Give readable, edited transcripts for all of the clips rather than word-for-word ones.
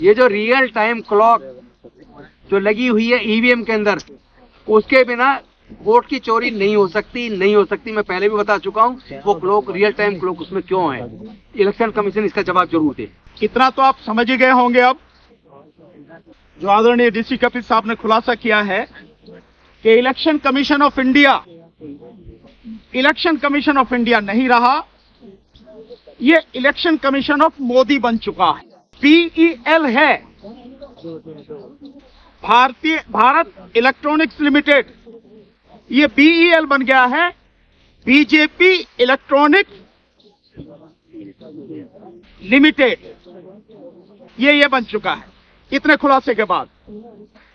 ये जो real time clock जो लगी हुई है ईवीएम के अंदर, उसके बिना वोट की चोरी नहीं हो सकती। मैं पहले भी बता चुका हूँ। वो क्लॉक, रियल टाइम क्लॉक उसमें क्यों है? इलेक्शन कमीशन इसका जवाब जरूर दे। इतना तो आप समझ ही गए होंगे अब जो आदरणीय डीसी कपिल साहब ने खुलासा किया है कि इलेक्शन कमीशन ऑफ इंडिया नहीं रहा, ये इलेक्शन कमीशन ऑफ मोदी बन चुका है। BEL है, भारत इलेक्ट्रॉनिक्स लिमिटेड, ये BEL बन गया है, बीजेपी इलेक्ट्रॉनिक्स लिमिटेड, ये बन चुका है। इतने खुलासे के बाद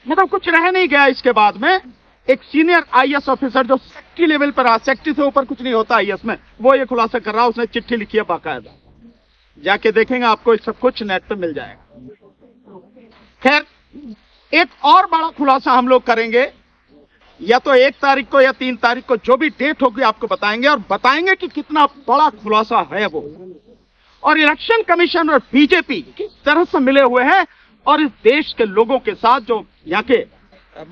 मतलब कुछ रह नहीं गया। इसके बाद में एक सीनियर IAS ऑफिसर जो सेक्रेटरी लेवल पर आ, सेक्रेटरी से ऊपर कुछ नहीं होता IAS में, वो ये खुलासा कर रहा है। उसने चिट्ठी लिखी है बाकायदा, जाके देखेंगे आपको सब कुछ नेट पे मिल जाएगा। खैर, एक और बड़ा खुलासा हम लोग करेंगे, या तो 1 तारीख को या 3 तारीख को, जो भी डेट होगी आपको बताएंगे, और बताएंगे कि कितना बड़ा खुलासा है वो, और इलेक्शन कमीशन और बीजेपी किस तरह से मिले हुए हैं और इस देश के लोगों के साथ, जो यहाँ के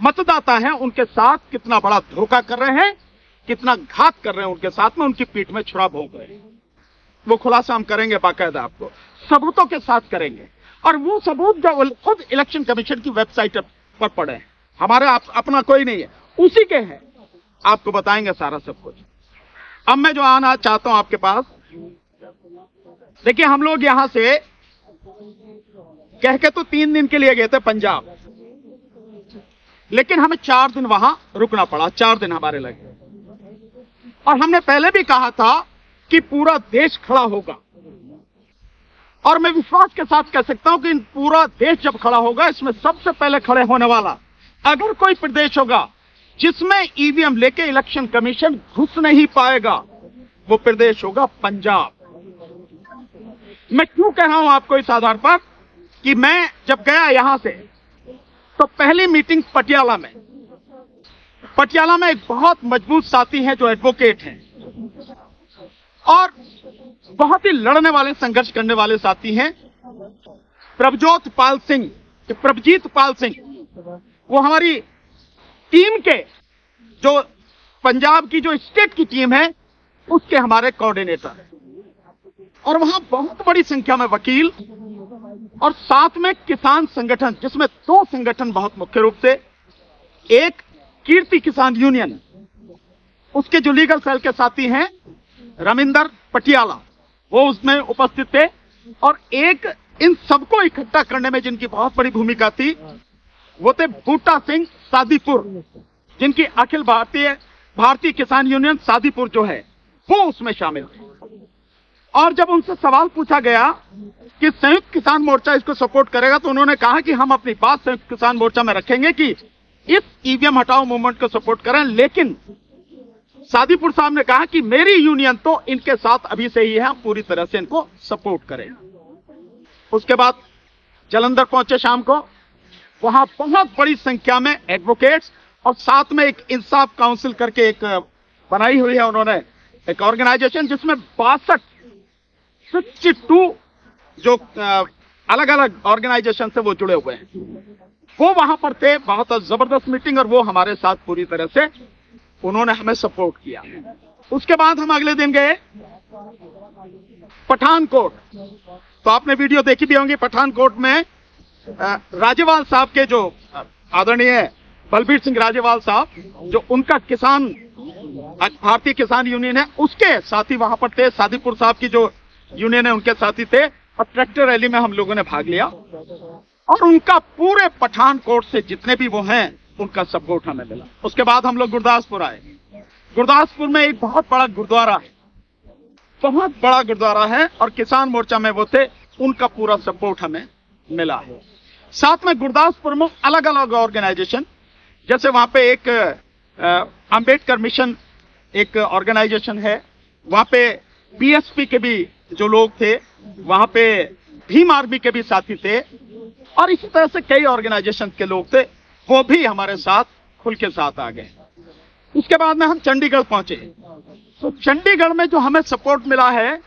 मतदाता हैं, उनके साथ कितना बड़ा धोखा कर रहे हैं, कितना घात कर रहे हैं उनके साथ में, उनकी पीठ में छुरा भोंक रहे हैं। वो खुलासा हम करेंगे बाकायदा, आपको सबूतों के साथ करेंगे। और वो सबूत जो खुद इलेक्शन कमीशन की वेबसाइट पर पड़े हैं, हमारा अपना कोई नहीं है, उसी के हैं, आपको बताएंगे सारा सब कुछ। अब मैं जो आना चाहता हूं आपके पास, देखिए हम लोग यहां से कह के तो 3 दिन के लिए गए थे पंजाब, लेकिन हमें 4 दिन वहां रुकना पड़ा। 4 दिन हमारे लगे, और हमने पहले भी कहा था कि पूरा देश खड़ा होगा, और मैं विश्वास के साथ कह सकता हूं कि पूरा देश जब खड़ा होगा, इसमें सबसे पहले खड़े होने वाला अगर कोई प्रदेश होगा जिसमें ईवीएम लेके इलेक्शन कमीशन घुस नहीं पाएगा, वो प्रदेश होगा पंजाब। मैं क्यों कह रहा हूं आपको इस आधार पर कि मैं जब गया यहां से, तो पहली मीटिंग पटियाला में एक बहुत मजबूत साथी हैं जो एडवोकेट हैं और बहुत ही लड़ने वाले, संघर्ष करने वाले साथी हैं, प्रभजीत पाल सिंह। वो हमारी टीम के, जो पंजाब की जो स्टेट की टीम है, उसके हमारे कोऑर्डिनेटर, और वहां बहुत बड़ी संख्या में वकील, और साथ में किसान संगठन, जिसमें 2 संगठन बहुत मुख्य रूप से, एक कीर्ति किसान यूनियन, उसके जो लीगल सेल के साथी हैं रविंदर पटियाला, वो उसमें उपस्थित थे, और एक इन सबको इकट्ठा करने में जिनकी बहुत बड़ी भूमिका थी, वो थे बूटा सिंह सादीपुर, जिनकी अखिल भारतीय किसान यूनियन सादीपुर जो है, वो उसमें शामिल थे। और जब उनसे सवाल पूछा गया कि संयुक्त किसान मोर्चा इसको सपोर्ट करेगा, तो उन्होंने कहा कि हम अपनी बात संयुक्त किसान मोर्चा में रखेंगे कि इस ईवीएम हटाओ मूवमेंट को सपोर्ट करें, लेकिन सादीपुर साहब ने कहा कि मेरी यूनियन तो इनके साथ अभी से ही है, हम पूरी तरह से इनको सपोर्ट करें। उसके बाद जालंधर पहुंचे शाम को, वहां बहुत बड़ी संख्या में एडवोकेट्स, और साथ में एक इंसाफ काउंसिल करके एक बनाई हुई है उन्होंने, एक ऑर्गेनाइजेशन, जिसमें 62 जो अलग अलग ऑर्गेनाइजेशन से वो जुड़े हुए हैं, वो वहां पर थे। बहुत जबरदस्त मीटिंग, और वो हमारे साथ पूरी तरह से उन्होंने हमें सपोर्ट किया। उसके बाद हम अगले दिन गए पठानकोट। तो आपने वीडियो देखी भी होंगी, पठानकोट में राजेवाल साहब के, जो आदरणीय बलबीर सिंह राजेवाल साहब, जो उनका भारतीय किसान यूनियन है, उसके साथी वहां पर थे। सादीपुर साहब की जो यूनियन है, उनके साथी थे, और ट्रैक्टर रैली में हम लोगों ने भाग लिया, और उनका पूरे पठानकोट से जितने भी वो हैं, उनका सपोर्ट हमें मिला। उसके बाद हम लोग गुरदासपुर आए। गुरदासपुर में एक बहुत बड़ा गुरुद्वारा है, और किसान मोर्चा में वो थे, उनका पूरा सपोर्ट हमें मिला है। साथ में गुरदासपुर में अलग अलग ऑर्गेनाइजेशन, जैसे वहां पे एक अंबेडकर मिशन एक ऑर्गेनाइजेशन है, वहां पे BSP के भी जो लोग थे, वहां पे भीम आर्मी के भी साथी थे, और इसी तरह से कई ऑर्गेनाइजेशन के लोग थे, वो भी हमारे साथ खुल के साथ आ गए। उसके बाद में हम चंडीगढ़ पहुंचे। तो चंडीगढ़ में जो हमें सपोर्ट मिला है,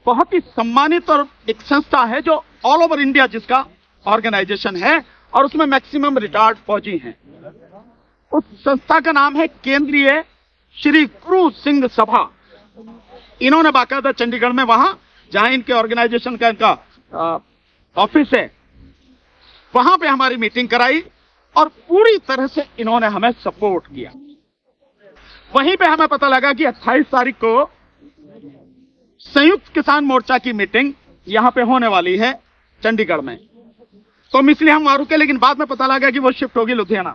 बहुत ही सम्मानित और एक संस्था है जो ऑल ओवर इंडिया जिसका ऑर्गेनाइजेशन है और उसमें मैक्सिमम रिटायर्ड फौजी हैं। उस संस्था का नाम है केंद्रीय श्री गुरु सिंह सभा। इन्होंने बाकायदा चंडीगढ़ में वहां जहां इनके ऑर्गेनाइजेशन का इनका ऑफिस है वहां पे हमारी मीटिंग कराई और पूरी तरह से इन्होंने हमें सपोर्ट किया। वहीं पे हमें पता लगा कि 28 तारीख को संयुक्त किसान मोर्चा की मीटिंग यहां पे होने वाली है चंडीगढ़ में। तो इसलिए हम वहां रुके, लेकिन बाद में पता लगा कि वो शिफ्ट होगी लुधियाना।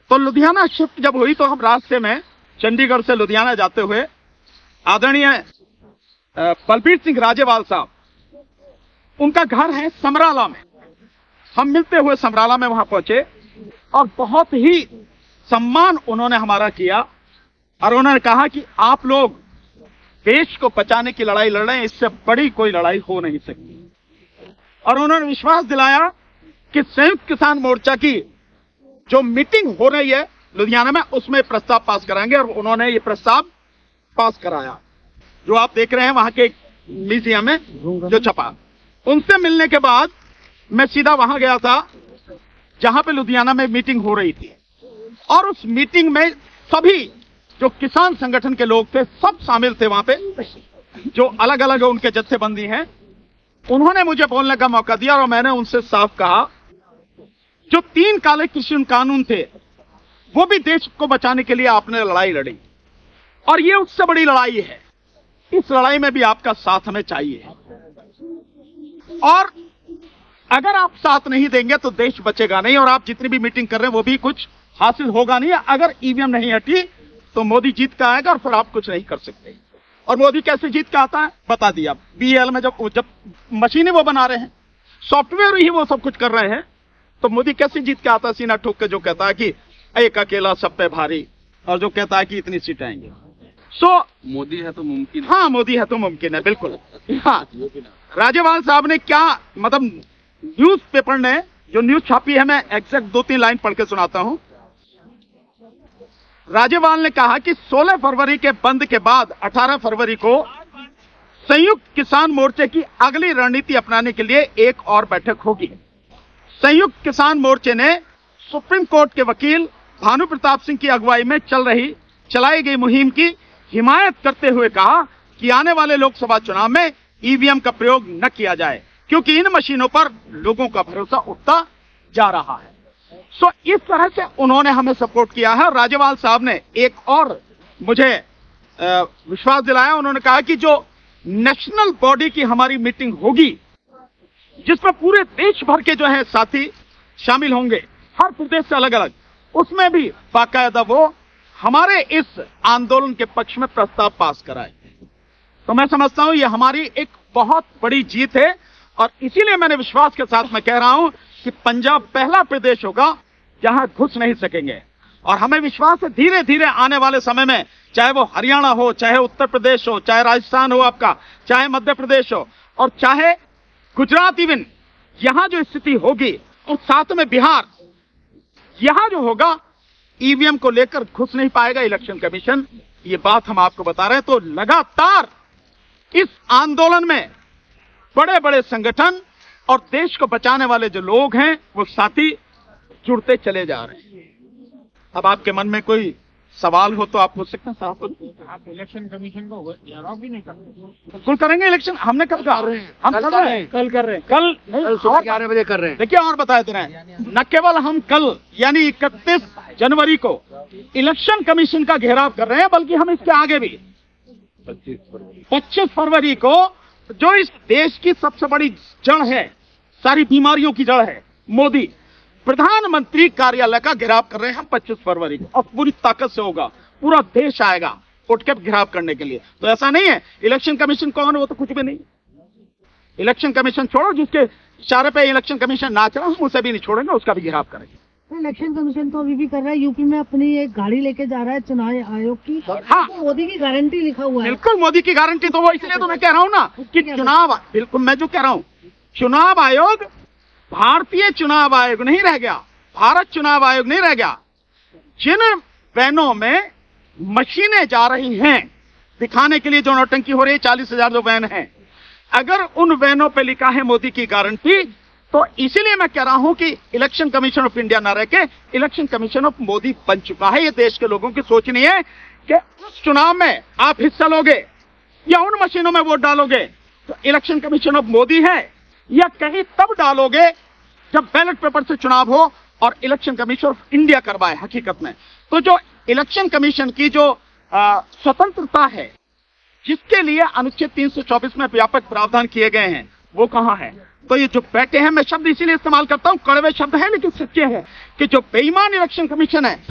तो लुधियाना शिफ्ट जब हुई तो हम रास्ते में चंडीगढ़ से लुधियाना जाते हुए आदरणीय बलबीर सिंह राजेवाल साहब, उनका घर है समराला में, हम मिलते हुए समराला में वहां पहुंचे और बहुत ही सम्मान उन्होंने हमारा किया और उन्होंने कहा कि आप लोग देश को बचाने की लड़ाई लड़ रहे हैं, इससे बड़ी कोई लड़ाई हो नहीं सकती। और उन्होंने विश्वास दिलाया कि संयुक्त किसान मोर्चा की जो मीटिंग हो रही है लुधियाना में उसमें प्रस्ताव पास कराएंगे और उन्होंने ये प्रस्ताव पास कराया जो आप देख रहे हैं वहां के म्यूजियम में जो छपा। उनसे मिलने के बाद मैं सीधा वहां गया था जहां पे लुधियाना में मीटिंग हो रही थी और उस मीटिंग में सभी जो किसान संगठन के लोग थे सब शामिल थे वहां पे, जो अलग अलग उनके जत्थेबंदी हैं। उन्होंने मुझे बोलने का मौका दिया और मैंने उनसे साफ कहा जो 3 काले कृषि कानून थे वो भी देश को बचाने के लिए आपने लड़ाई लड़ी और ये उससे बड़ी लड़ाई है, इस लड़ाई में भी आपका साथ हमें चाहिए और अगर आप साथ नहीं देंगे तो देश बचेगा नहीं और आप जितनी भी मीटिंग कर रहे हैं वो भी कुछ हासिल होगा नहीं। अगर ईवीएम नहीं हटी तो मोदी जीत का आएगा और फिर आप कुछ नहीं कर सकते। और मोदी कैसे जीत का आता है बता दिया, बीएल में जब मशीनें वो बना रहे हैं, सॉफ्टवेयर ही वो सब कुछ कर रहे हैं, तो मोदी कैसे जीत के आता है सीना ठोक के, जो कहता है कि एक अकेला सब पे भारी और जो कहता है कि इतनी सीटें आएंगी। मोदी है तो मुमकिन, हाँ मोदी है तो मुमकिन है, बिल्कुल। हाँ, राजेवाल साहब ने क्या मतलब न्यूज पेपर ने जो न्यूज छापी है, मैं एग्जैक्ट 2-3 लाइन पढ़ के सुनाता हूं। राजेवाल ने कहा कि 16 फरवरी के बंद के बाद 18 फरवरी को संयुक्त किसान मोर्चे की अगली रणनीति अपनाने के लिए एक और बैठक होगी। संयुक्त किसान मोर्चे ने सुप्रीम कोर्ट के वकील भानु प्रताप सिंह की अगुवाई में चलाई गई मुहिम की हिमायत करते हुए कहा कि आने वाले लोकसभा चुनाव में ईवीएम का प्रयोग न किया जाए क्योंकि इन मशीनों पर लोगों का भरोसा उठता जा रहा है। सो इस तरह से उन्होंने हमें सपोर्ट किया है। राजेवाल साहब ने एक और मुझे विश्वास दिलाया, उन्होंने कहा कि जो नेशनल बॉडी की हमारी मीटिंग होगी जिसमें पूरे देश भर के जो है साथी शामिल होंगे, हर प्रदेश से अलग अलग, उसमें भी बाकायदा वो हमारे इस आंदोलन के पक्ष में प्रस्ताव पास कराए। तो मैं समझता हूं ये हमारी एक बहुत बड़ी जीत है और इसीलिए मैंने विश्वास के साथ मैं कह रहा हूं कि पंजाब पहला प्रदेश होगा जहां घुस नहीं सकेंगे और हमें विश्वास है धीरे धीरे आने वाले समय में, चाहे वो हरियाणा हो, चाहे उत्तर प्रदेश हो, चाहे राजस्थान हो आपका, चाहे मध्य प्रदेश हो और चाहे गुजरात, इवन यहां जो स्थिति होगी और साथ में बिहार, यहां जो होगा ईवीएम को लेकर घुस नहीं पाएगा इलेक्शन कमीशन, ये बात हम आपको बता रहे हैं। तो लगातार इस आंदोलन में बड़े बड़े संगठन और देश को बचाने वाले जो लोग हैं वो साथी जुड़ते चले जा रहे हैं। अब आपके मन में कोई सवाल हो तो आप पूछ सकते हैं साहब। आप इलेक्शन कमीशन को घेराव भी नहीं करते? बिल्कुल करेंगे इलेक्शन, हमने कब कहा, हम कर रहे हैं, कल कर रहे हैं, कल सुबह 11 बजे कर रहे हैं। देखिए और बताए दे रहे हैं, न केवल हम कल यानी 31 जनवरी को इलेक्शन कमीशन का घेराव कर रहे हैं बल्कि हम इसके आगे भी 25 फरवरी को जो इस देश की सबसे बड़ी जड़ है, सारी बीमारियों की जड़ है, मोदी प्रधानमंत्री कार्यालय का घेराव कर रहे हैं हम 25 फरवरी को और पूरी ताकत से होगा, पूरा देश आएगा उठ के घेराव करने के लिए। तो ऐसा नहीं है इलेक्शन कमीशन कौन है, वो तो कुछ भी नहीं। इलेक्शन कमीशन छोड़ो, जिसके इशारे पे इलेक्शन कमीशन ना चला हम उसे भी नहीं छोड़ेंगे, उसका भी घेराव करेंगे। इलेक्शन कमीशन तो अभी भी कर रहा है, यूपी में अपनी एक गाड़ी लेके जा रहा है चुनाव आयोग की। हाँ, तो मोदी की गारंटी लिखा हुआ है। बिल्कुल मोदी की गारंटी, तो वो इसलिए तो मैं कह रहा हूँ ना कि चुनाव, बिल्कुल मैं जो कह रहा हूँ, चुनाव आयोग भारतीय चुनाव आयोग नहीं रह गया, भारत चुनाव आयोग नहीं रह गया। जिन वैनों में मशीनें जा रही हैं दिखाने के लिए, जो नौटंकी हो रही है, 40,000 जो वैन हैं, अगर उन वैनों पे लिखा है मोदी की गारंटी तो इसीलिए मैं कह रहा हूं कि इलेक्शन कमीशन ऑफ इंडिया ना रह के इलेक्शन कमीशन ऑफ मोदी बन चुका है। ये देश के लोगों की सोच नहीं है कि उस चुनाव में आप हिस्सा लोगे या उन मशीनों में वोट डालोगे तो इलेक्शन कमीशन ऑफ मोदी है, या कहीं तब डालोगे जब बैलेट पेपर से चुनाव हो और इलेक्शन कमीशन ऑफ इंडिया करवाए। हकीकत में तो जो इलेक्शन कमीशन की जो स्वतंत्रता है, जिसके लिए अनुच्छेद 324 में व्यापक प्रावधान किए गए हैं, वो कहां है? तो ये जो बैठे हैं, मैं शब्द इसीलिए इस्तेमाल करता हूं, कड़वे शब्द हैं लेकिन सच्चे हैं, कि जो बेईमान इलेक्शन कमीशन है